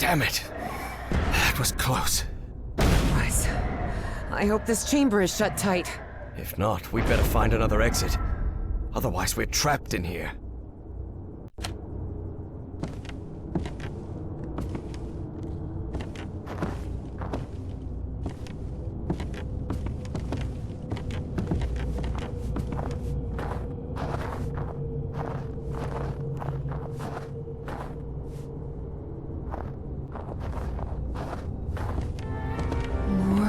Damn it. That was close. Christ. I hope this chamber is shut tight. If not, we'd better find another exit. Otherwise, we're trapped in here.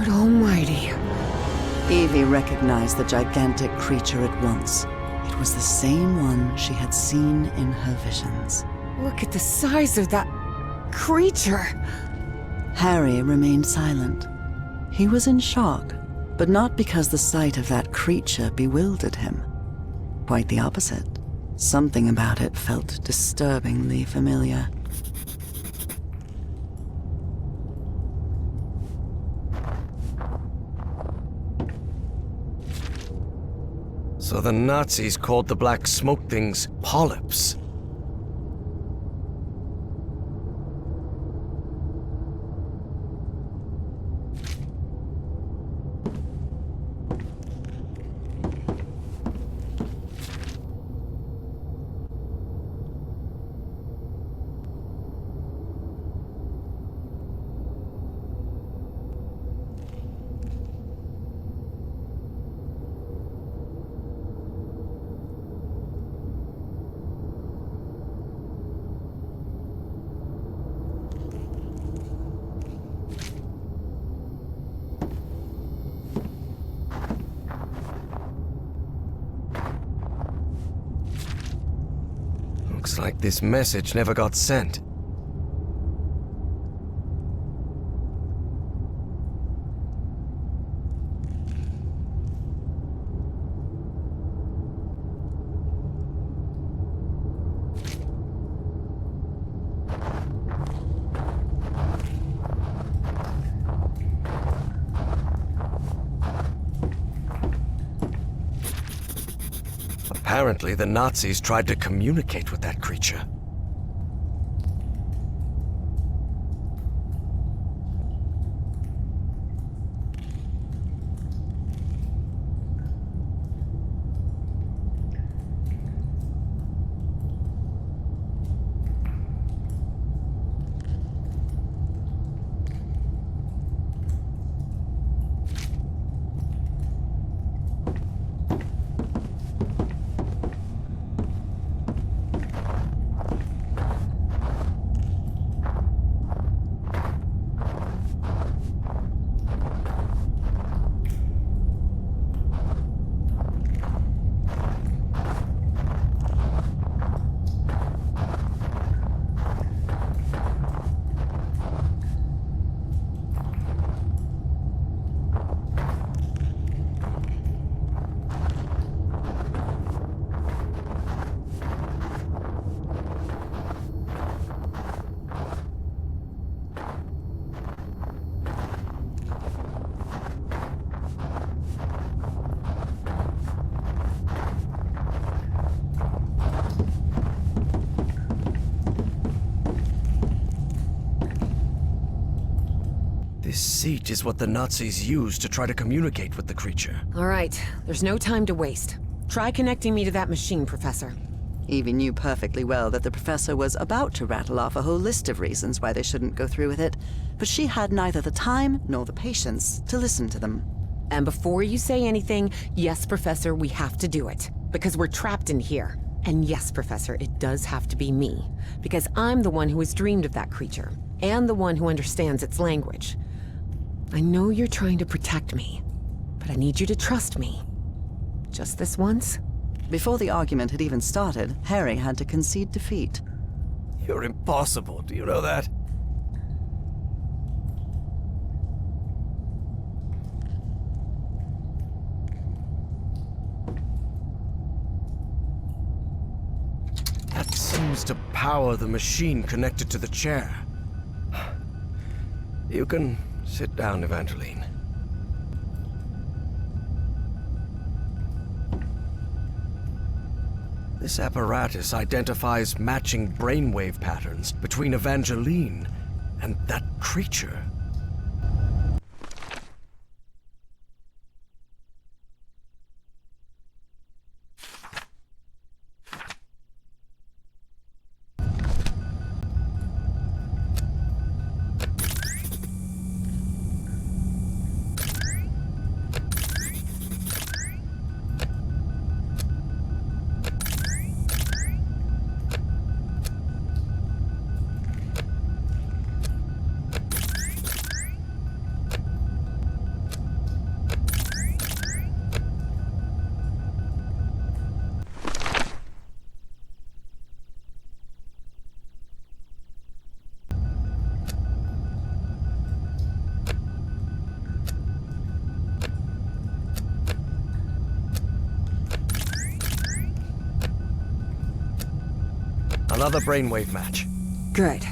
Lord Almighty. Evie recognized the gigantic creature at once. It was the same one she had seen in her visions. Look at the size of that creature. Harry remained silent. He was in shock, but not because the sight of that creature bewildered him. Quite the opposite. Something about it felt disturbingly familiar. So the Nazis called the black smoke things polyps. Looks like this message never got sent. Apparently, the Nazis tried to communicate with that creature. This seat is what the Nazis used to try to communicate with the creature. All right, there's no time to waste. Try connecting me to that machine, Professor. Evie knew perfectly well that the professor was about to rattle off a whole list of reasons why they shouldn't go through with it, but she had neither the time nor the patience to listen to them. And before you say anything, yes, Professor, we have to do it. Because we're trapped in here. And yes, Professor, it does have to be me. Because I'm the one who has dreamed of that creature. And the one who understands its language. I know you're trying to protect me, but I need you to trust me. Just this once? Before the argument had even started, Harry had to concede defeat. You're impossible, do you know that? That seems to power the machine connected to the chair. You can sit down, Evangeline. This apparatus identifies matching brainwave patterns between Evangeline And that creature... Another brainwave match. Good.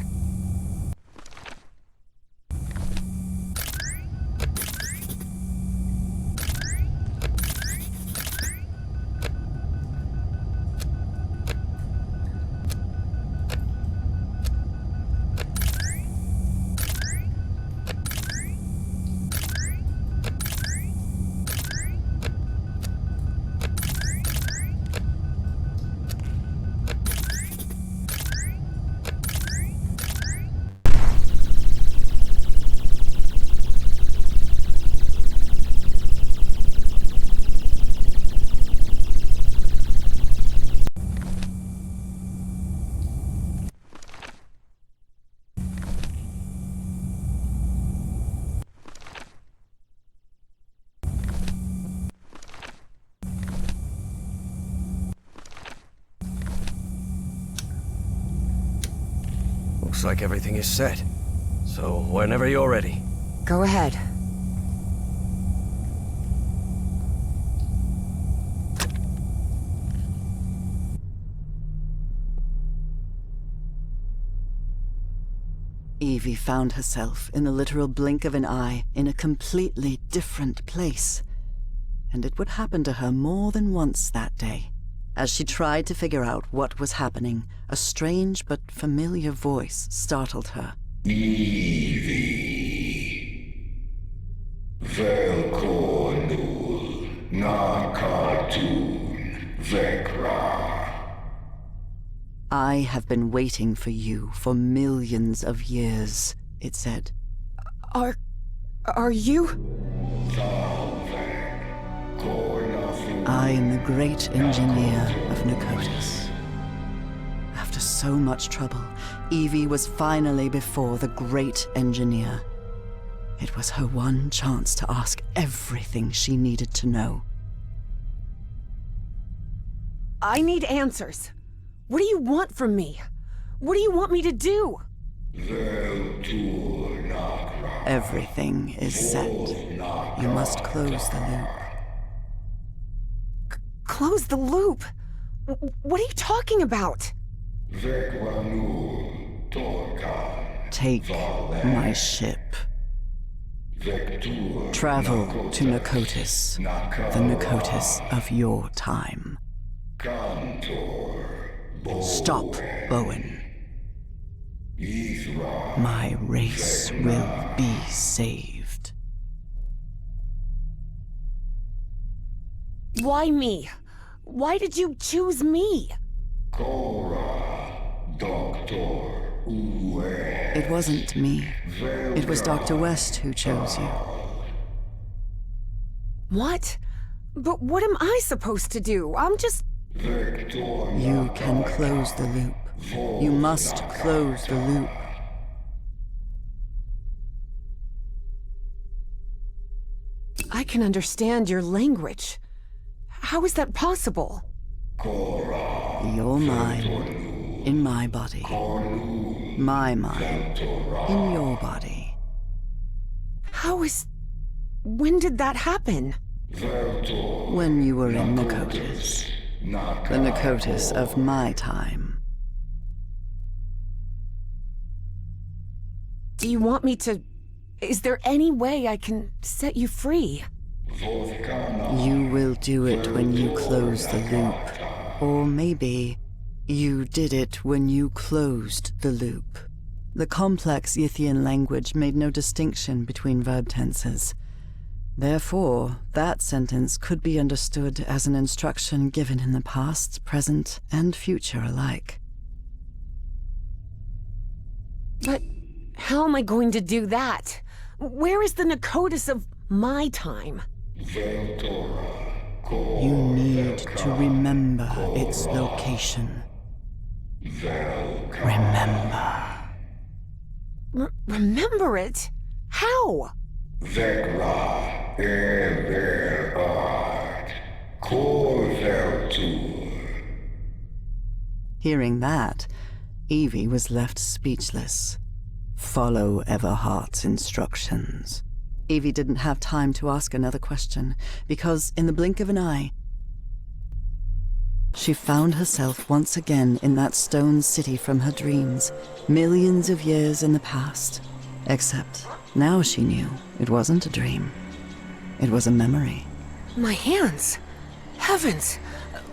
Looks like everything is set. So, whenever you're ready. Go ahead. Evie found herself, in the literal blink of an eye, in a completely different place. And it would happen to her more than once that day. As she tried to figure out what was happening, a strange but familiar voice startled her. Evie. Velkonul. Na cartoon. Vekra. I have been waiting for you for millions of years, it said. Are you? I am the great engineer of Nakotis. After so much trouble, Evie was finally before the great engineer. It was her one chance to ask everything she needed to know. I need answers. What do you want from me? What do you want me to do? Everything is set. You must close the loop. Close the loop? What are you talking about? Take my ship. Travel to Nakotis, the Nakotis of your time. Stop, Bowen. My race will be saved. Why me? Why did you choose me? It wasn't me. It was Dr. West who chose you. What? But what am I supposed to do? I'm just... You can close the loop. You must close the loop. I can understand your language. How is that possible? Your mind in my body. My mind in your body. How is... When did that happen? When you were in Nakotis. The Nakotis of my time. Do you want me to... Is there any way I can set you free? You will do it when you close the loop. Or maybe you did it when you closed the loop. The complex Yithian language made no distinction between verb tenses. Therefore, that sentence could be understood as an instruction given in the past, present, and future alike. But how am I going to do that? Where is the Nakotis of my time? You need to remember its location. Remember. Remember it? How? Vekra ever art. Contato. Hearing that, Evie was left speechless. Follow Everhart's instructions. Evie didn't have time to ask another question, because in the blink of an eye, she found herself once again in that stone city from her dreams, millions of years in the past. Except now she knew it wasn't a dream. It was a memory. My hands! Heavens!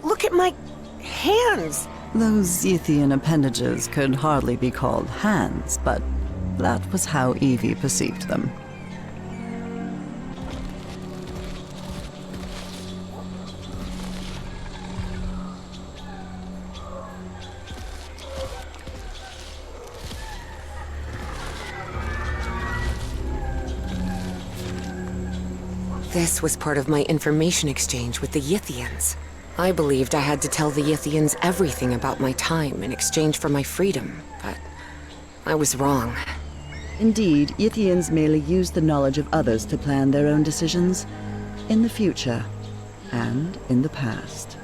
Look at my hands! Those Yithian appendages could hardly be called hands, but that was how Evie perceived them. This was part of my information exchange with the Yithians. I believed I had to tell the Yithians everything about my time in exchange for my freedom, but I was wrong. Indeed, Yithians merely use the knowledge of others to plan their own decisions, in the future and in the past.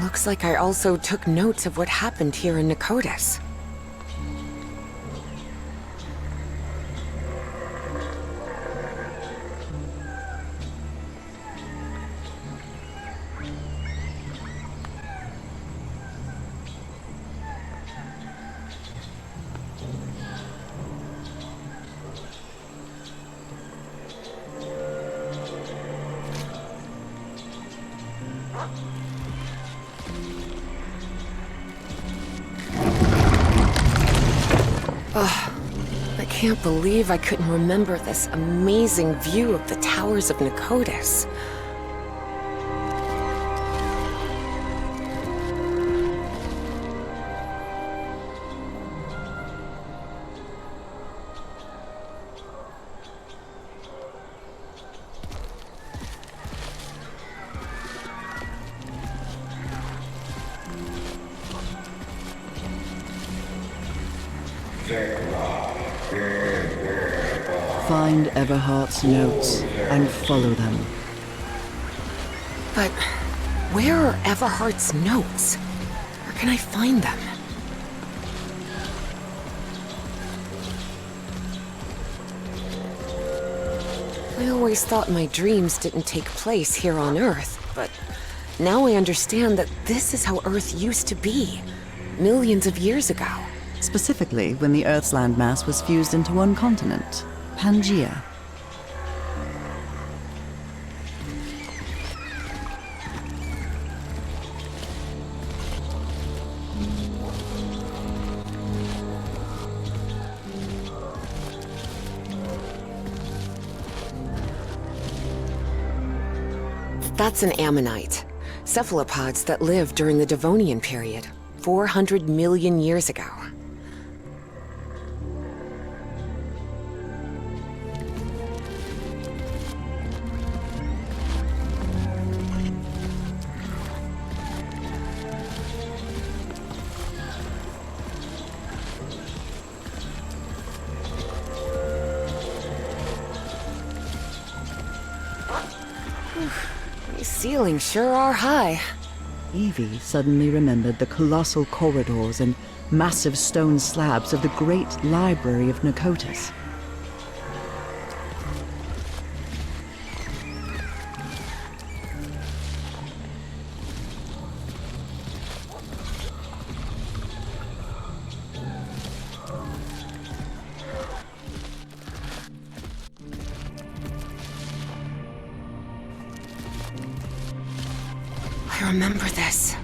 Looks like I also took notes of what happened here in Nakotis. I can't believe I couldn't remember this amazing view of the towers of Nakotis. Find Everhart's notes and follow them. But where are Everhart's notes? Where can I find them? I always thought my dreams didn't take place here on Earth, but now I understand that this is how Earth used to be, millions of years ago. Specifically, when the Earth's landmass was fused into one continent, Pangaea. That's an ammonite. Cephalopods that lived during the Devonian period, 400 million years ago. These ceilings sure are high. Evie suddenly remembered the colossal corridors and massive stone slabs of the great library of Nikotis. I remember this.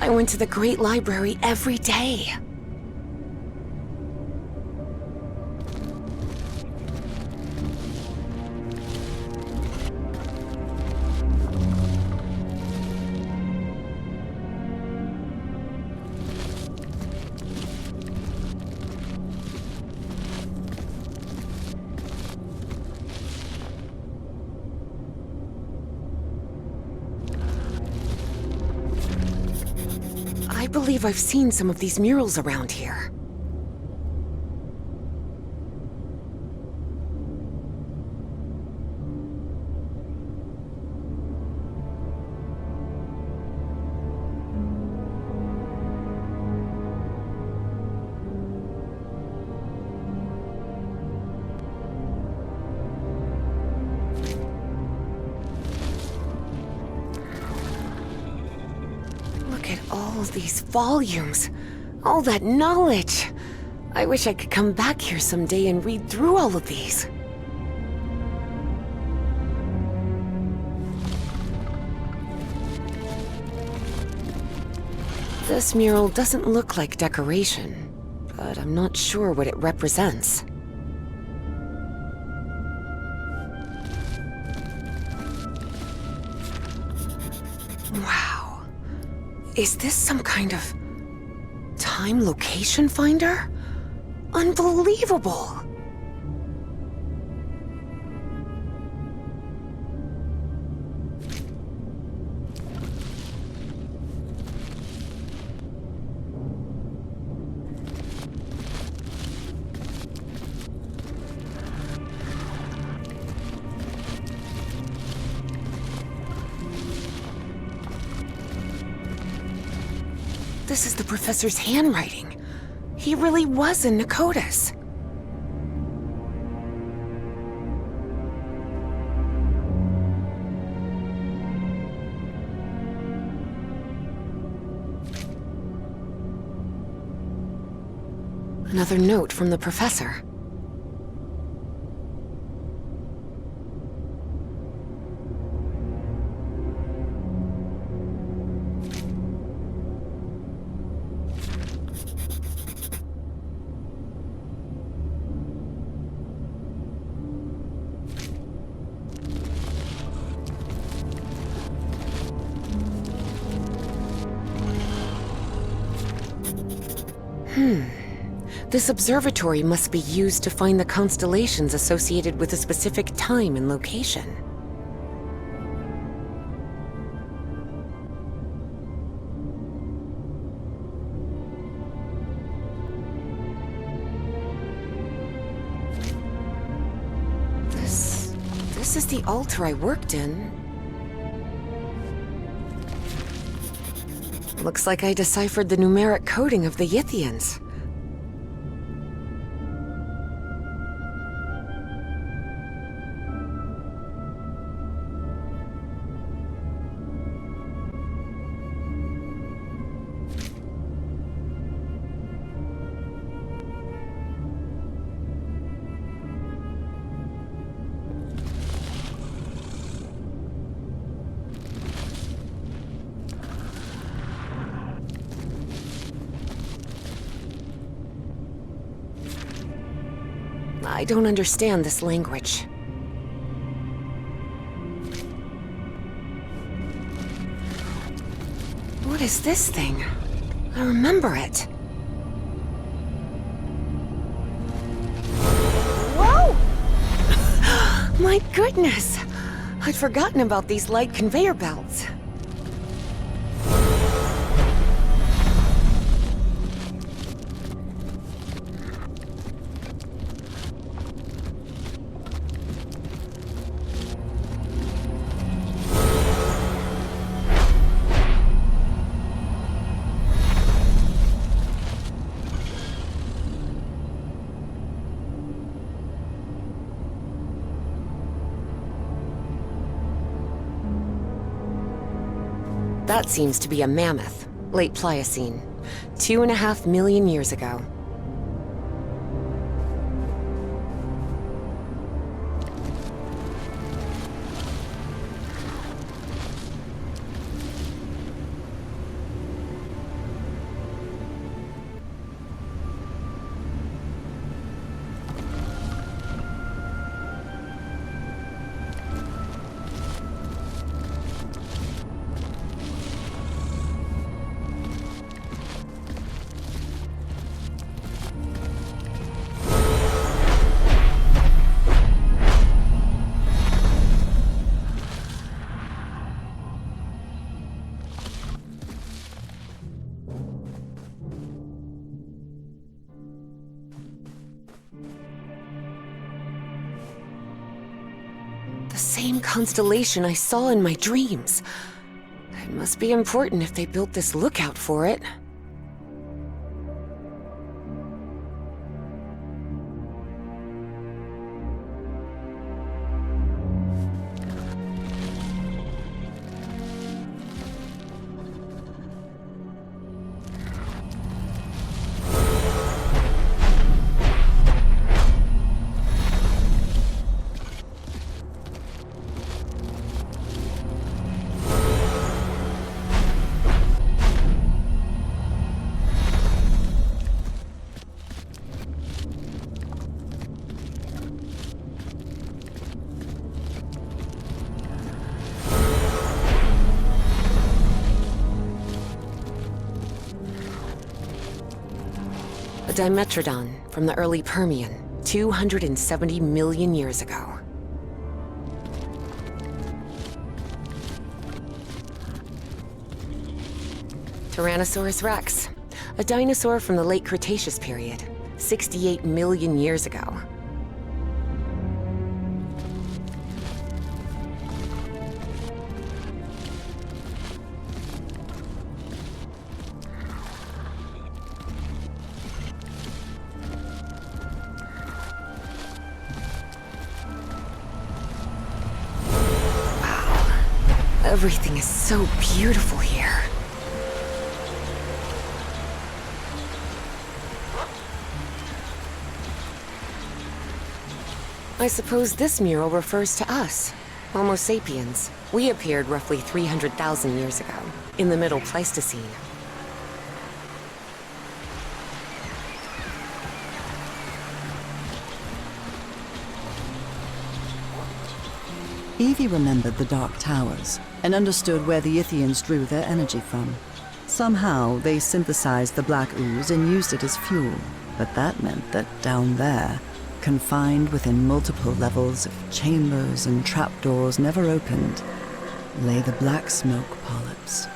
I went to the Great Library every day. I believe I've seen some of these murals around here. All these volumes, all that knowledge. I wish I could come back here someday and read through all of these. This mural doesn't look like decoration, but I'm not sure what it represents. Wow. Is this some kind of time location finder? Unbelievable! This is the professor's handwriting. He really was in Nikotis. Another note from the professor. This observatory must be used to find the constellations associated with a specific time and location. This is the altar I worked in. Looks like I deciphered the numeric coding of the Yithians. I don't understand this language. What is this thing? I remember it. Whoa! My goodness! I'd forgotten about these light conveyor belts. That seems to be a mammoth, late Pliocene, 2.5 million years ago. The same constellation I saw in my dreams. It must be important if they built this lookout for it. Dimetrodon from the early Permian, 270 million years ago. Tyrannosaurus rex, a dinosaur from the late Cretaceous period, 68 million years ago. Everything is so beautiful here. I suppose this mural refers to us, Homo sapiens. We appeared roughly 300,000 years ago, in the Middle Pleistocene. Evie remembered the Dark Towers and understood where the Ythians drew their energy from. Somehow, they synthesized the black ooze and used it as fuel, but that meant that down there, confined within multiple levels of chambers and trapdoors never opened, lay the black smoke polyps.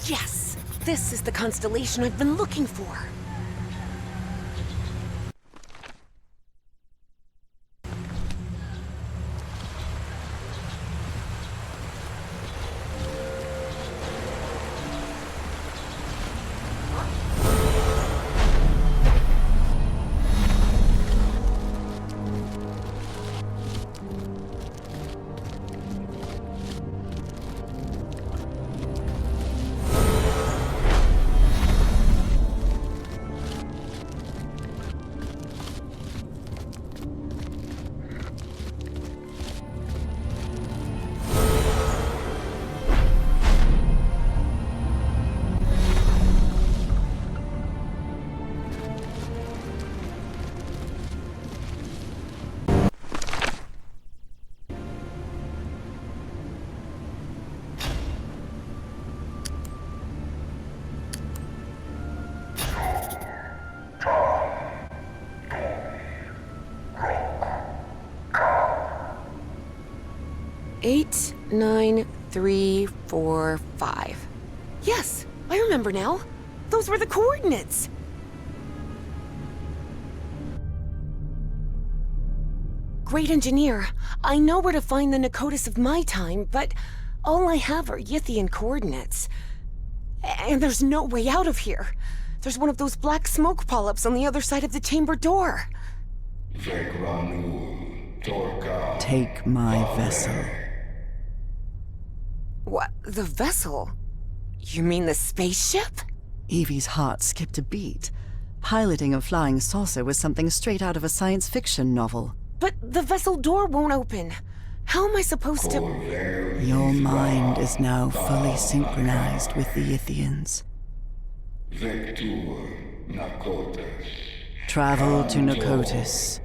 Yes! This is the constellation I've been looking for. Eight, 9, 3, 4, 5. Yes, I remember now. Those were the coordinates. Great engineer, I know where to find the Nakotis of my time, but all I have are Yithian coordinates. And there's no way out of here. There's one of those black smoke polyps on the other side of the chamber door. Take my vessel. What? The vessel? You mean the spaceship? Evie's heart skipped a beat. Piloting a flying saucer was something straight out of a science fiction novel. But the vessel door won't open. How am I supposed to... Your mind is now fully synchronized with the Yithians. Travel to Nakotis.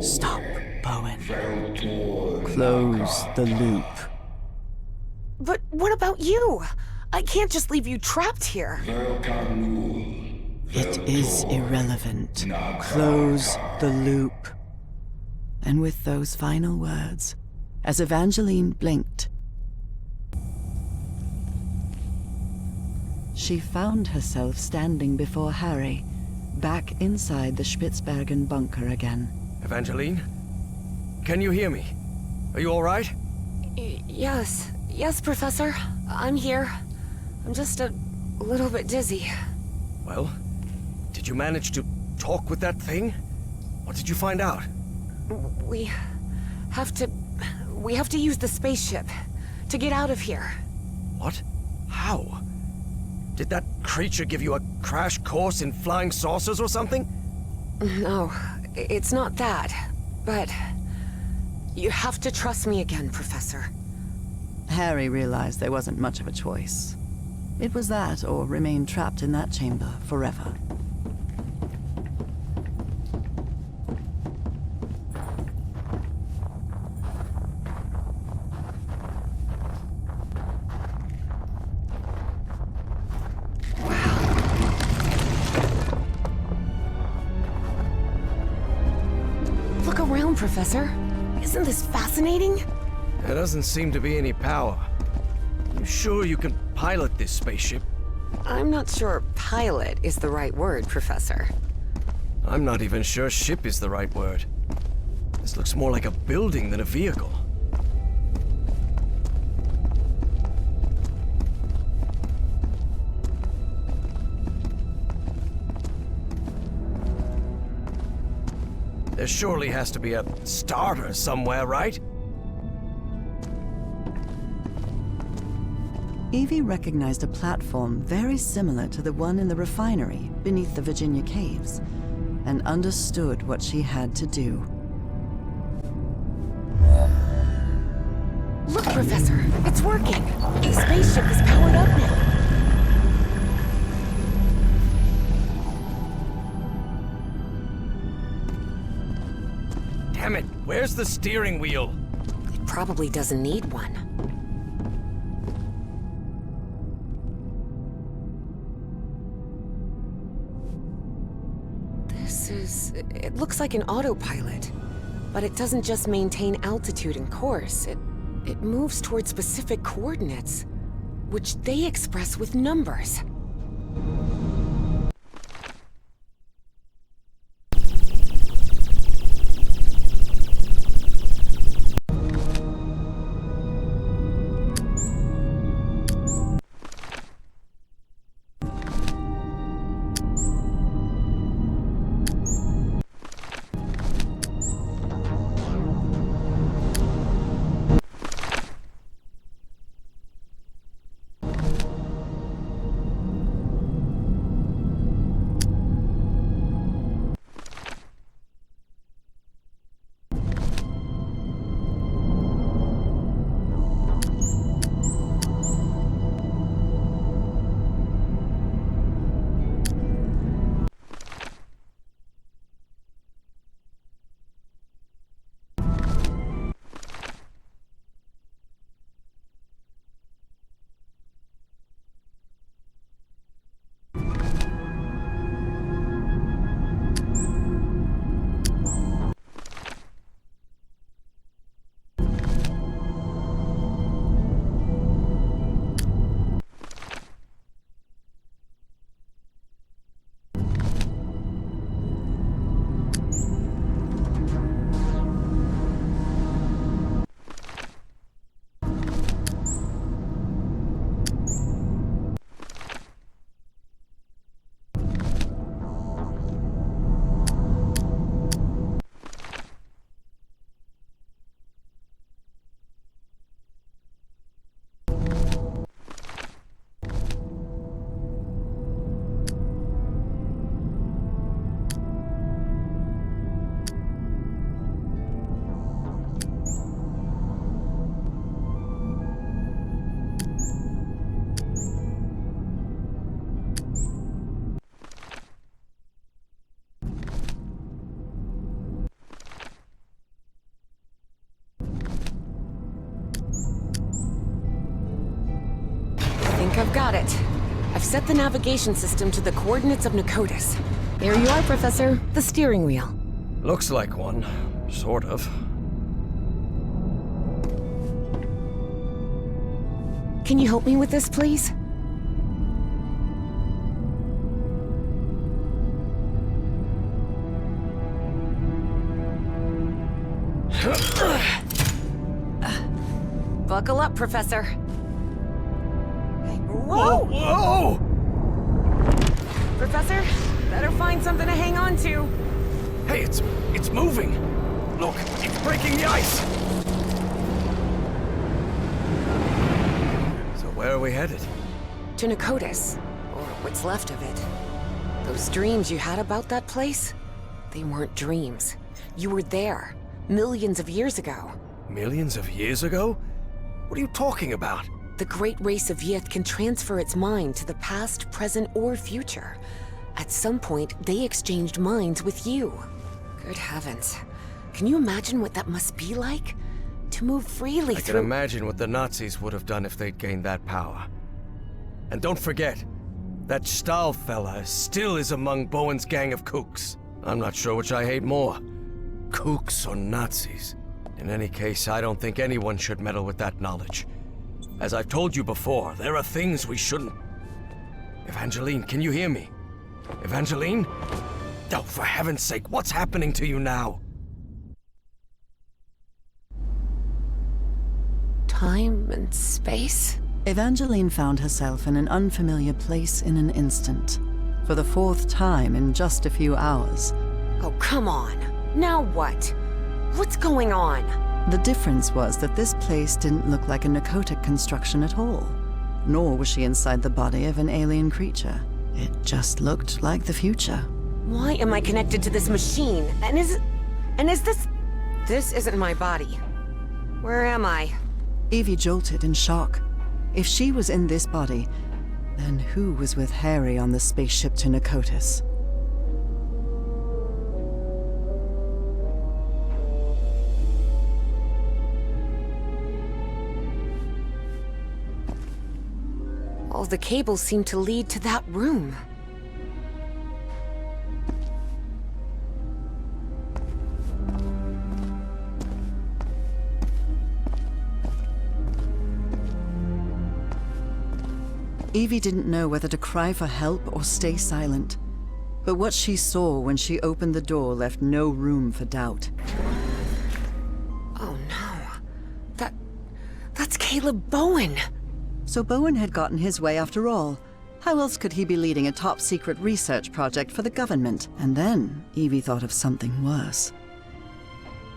Stop, Bowen. Close the loop. But what about you? I can't just leave you trapped here. It is irrelevant. Close the loop. And with those final words, as Evangeline blinked, she found herself standing before Harry, back inside the Spitzbergen bunker again. Evangeline? Can you hear me? Are you all right? Yes, Professor. I'm here. I'm just a little bit dizzy. Well, did you manage to talk with that thing? What did you find out? We have to use the spaceship to get out of here. What? How? Did that creature give you a crash course in flying saucers or something? No, it's not that. But you have to trust me again, Professor. Harry realized there wasn't much of a choice. It was that or remain trapped in that chamber forever. Look around, Professor. Isn't this fascinating? There doesn't seem to be any power. You sure you can pilot this spaceship? I'm not sure pilot is the right word, Professor. I'm not even sure ship is the right word. This looks more like a building than a vehicle. There surely has to be a starter somewhere, right? Evie recognized a platform very similar to the one in the refinery beneath the Virginia caves, and understood what she had to do. Look, Professor, it's working. The spaceship is powered up now. Damn it, where's the steering wheel? It probably doesn't need one. It looks like an autopilot, but it doesn't just maintain altitude and course. It moves towards specific coordinates. which they express with numbers. I've got it. I've set the navigation system to the coordinates of Nicotis. There you are, Professor. The steering wheel. Looks like one. Sort of. Can you help me with this, please? Buckle up, Professor. Whoa! Whoa! Professor, better find something to hang on to. Hey, it's moving. Look, it's breaking the ice. So where are we headed? To Nicotis, or what's left of it. Those dreams you had about that place? They weren't dreams. You were there, millions of years ago. Millions of years ago? What are you talking about? The great race of Yith can transfer its mind to the past, present, or future. At some point, they exchanged minds with you. Good heavens. Can you imagine what that must be like? To move freely through— I can imagine what the Nazis would have done if they'd gained that power. And don't forget, that Stahl fella still is among Bowen's gang of kooks. I'm not sure which I hate more, kooks or Nazis. In any case, I don't think anyone should meddle with that knowledge. As I've told you before, there are things we shouldn't... Evangeline, can you hear me? Evangeline? Oh, for heaven's sake, what's happening to you now? Time and space? Evangeline found herself in an unfamiliar place in an instant. For the fourth time in just a few hours. Oh, come on. Now what? What's going on? The difference was that this place didn't look like a Nicotic construction at all. Nor was she inside the body of an alien creature. It just looked like the future. Why am I connected to this machine? And is this... This isn't my body. Where am I? Evie jolted in shock. If she was in this body, then who was with Harry on the spaceship to Nicotis? All the cables seem to lead to that room. Evie didn't know whether to cry for help or stay silent. But what she saw when she opened the door left no room for doubt. Oh no. That's Caleb Bowen! So Bowen had gotten his way after all. How else could he be leading a top-secret research project for the government? And then Evie thought of something worse.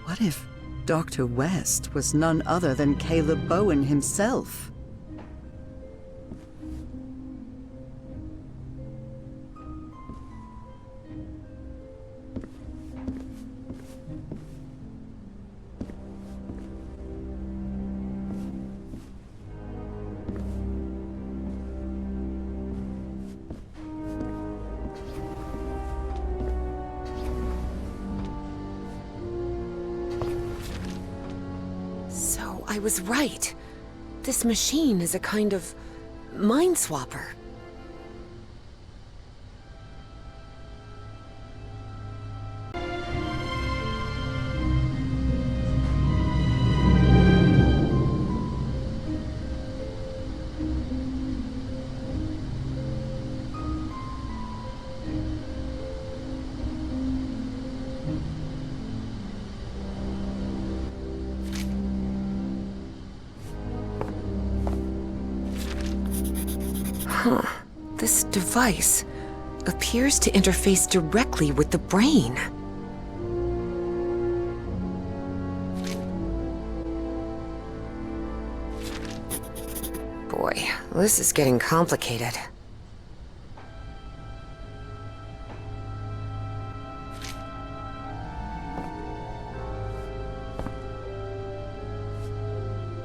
What if Dr. West was none other than Caleb Bowen himself? I was right. This machine is a kind of mind swapper. This device appears to interface directly with the brain. Boy, this is getting complicated.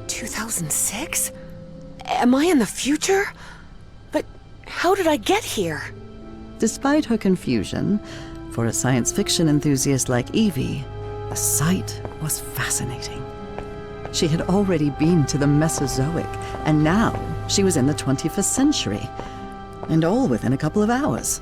"2006? Am I in the future? But how did I get here?" Despite her confusion, for a science fiction enthusiast like Evie, the sight was fascinating. She had already been to the Mesozoic, and now she was in the 21st century, and all within a couple of hours.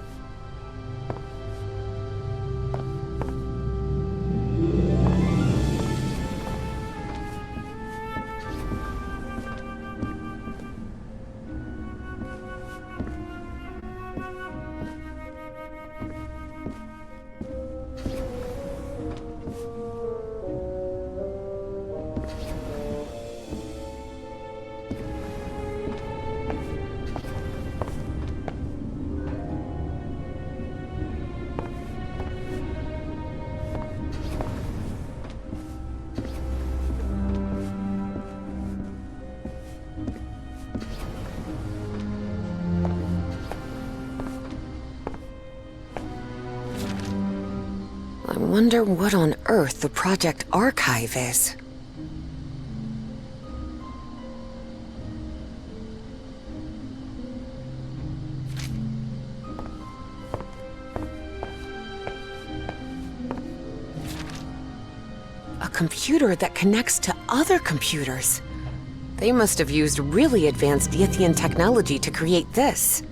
I wonder what on earth the project archive is. A computer that connects to other computers. They must have used really advanced Yithian technology to create this.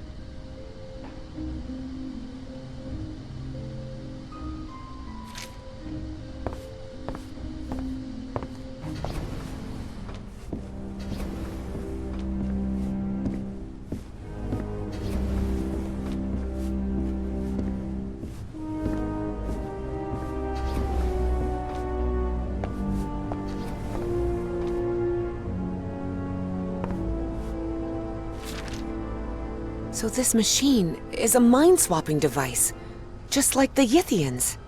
So this machine is a mind-swapping device, just like the Yithians.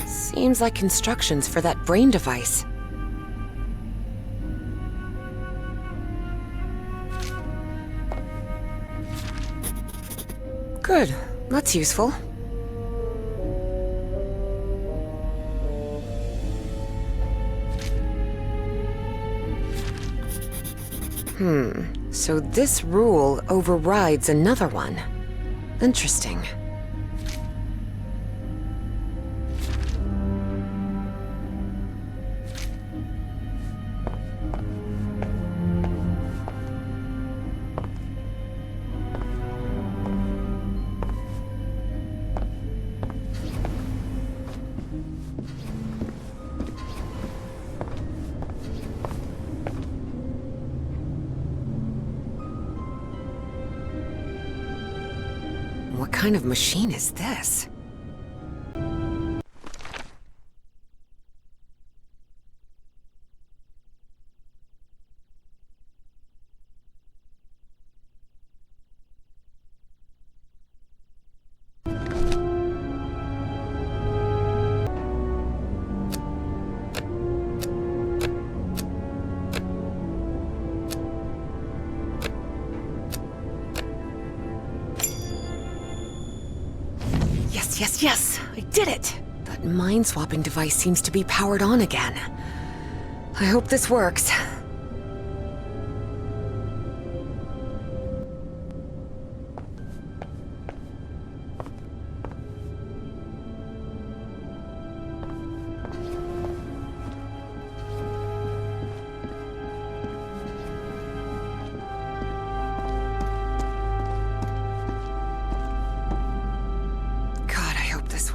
Seems like instructions for that brain device. Good. That's useful. So this rule overrides another one. Interesting. What kind of machine is this? Yes, I did it! That mind-swapping device seems to be powered on again. I hope this works.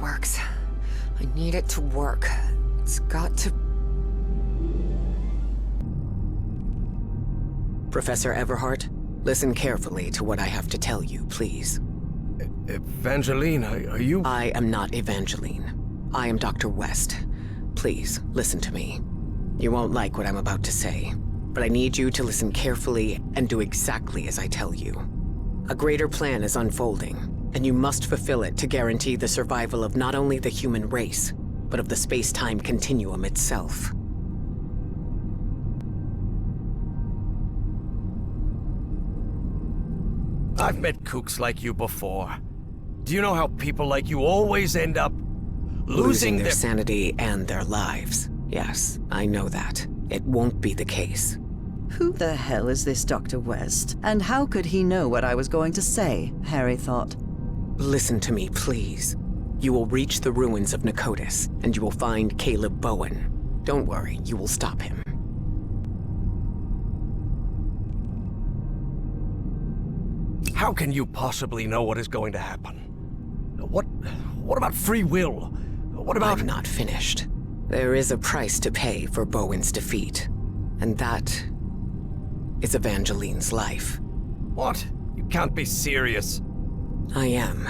Works. I need it to work. It's got to... Professor Everhart, listen carefully to what I have to tell you, please. Evangeline, are you... I am not Evangeline. I am Dr. West. Please, listen to me. You won't like what I'm about to say, but I need you to listen carefully and do exactly as I tell you. A greater plan is unfolding, and you must fulfill it to guarantee the survival of not only the human race, but of the space-time continuum itself. I've met kooks like you before. Do you know how people like you always end up losing their sanity and their lives? Yes, I know that. It won't be the case. Who the hell is this Dr. West? And how could he know what I was going to say? Harry thought. Listen to me, please. You will reach the ruins of Nicotis, and you will find Caleb Bowen. Don't worry, you will stop him. How can you possibly know what is going to happen? What about free will? What about... I'm not finished. There is a price to pay for Bowen's defeat, and that is Evangeline's life. What? You can't be serious. I am.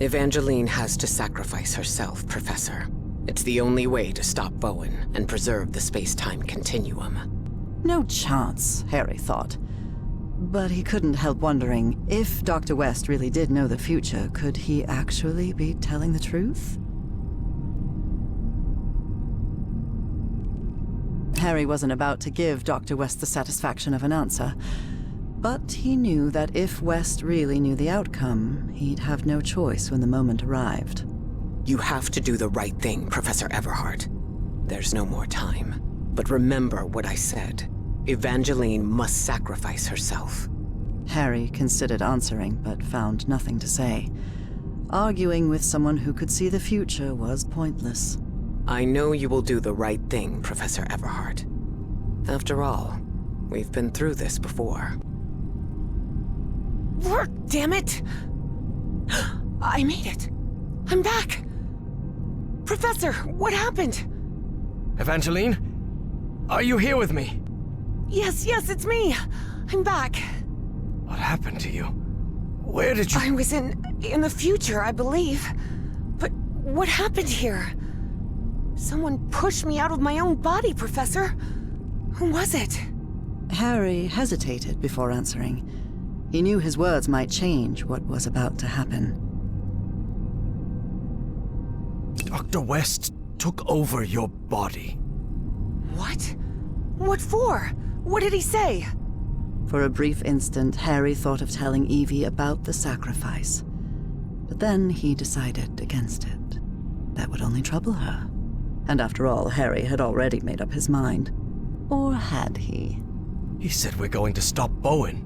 Evangeline has to sacrifice herself, Professor. It's the only way to stop Bowen and preserve the space-time continuum. No chance, Harry thought. But he couldn't help wondering, if Dr. West really did know the future, could he actually be telling the truth? Harry wasn't about to give Dr. West the satisfaction of an answer. But he knew that if West really knew the outcome, he'd have no choice when the moment arrived. You have to do the right thing, Professor Everhart. There's no more time. But remember what I said. Evangeline must sacrifice herself. Harry considered answering, but found nothing to say. Arguing with someone who could see the future was pointless. I know you will do the right thing, Professor Everhart. After all, we've been through this before. Work, damn it! I made it! I'm back! Professor, what happened? Evangeline? Are you here with me? Yes, it's me! I'm back. What happened to you? Where did you... I was in the future, I believe. But what happened here? Someone pushed me out of my own body, Professor. Who was it? Harry hesitated before answering. He knew his words might change what was about to happen. Dr. West took over your body. What? What for? What did he say? For a brief instant, Harry thought of telling Evie about the sacrifice. But then he decided against it. That would only trouble her. And after all, Harry had already made up his mind. Or had he? He said we're going to stop Bowen.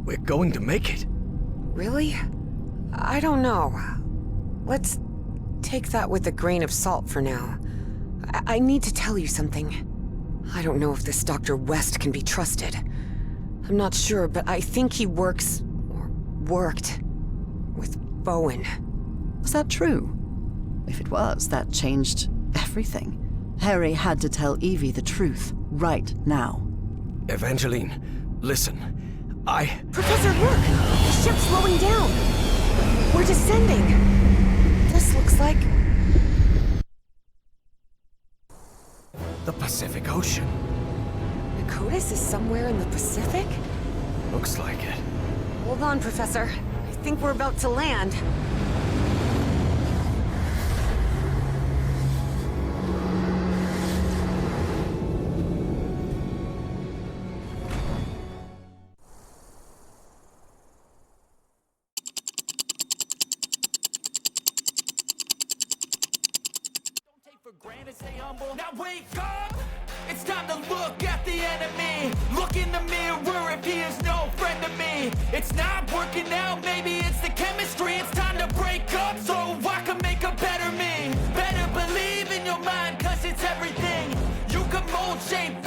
We're going to make it. Really? I don't know. Let's take that with a grain of salt for now. I need to tell you something. I don't know if this Dr. West can be trusted. I'm not sure, but I think he works, or worked, with Bowen. Was that true? If it was, that changed everything. Harry had to tell Evie the truth, right now. Evangeline, listen. Professor, look! The ship's slowing down! We're descending! This looks like... The Pacific Ocean. Nakotis is somewhere in the Pacific? Looks like it. Hold on, Professor. I think we're about to land. Now wake up! It's time to look at the enemy. Look in the mirror if he is no friend to me. It's not working out, maybe it's the chemistry. It's time to break up so I can make a better me. Better believe in your mind, cause it's everything. You can mold, shape,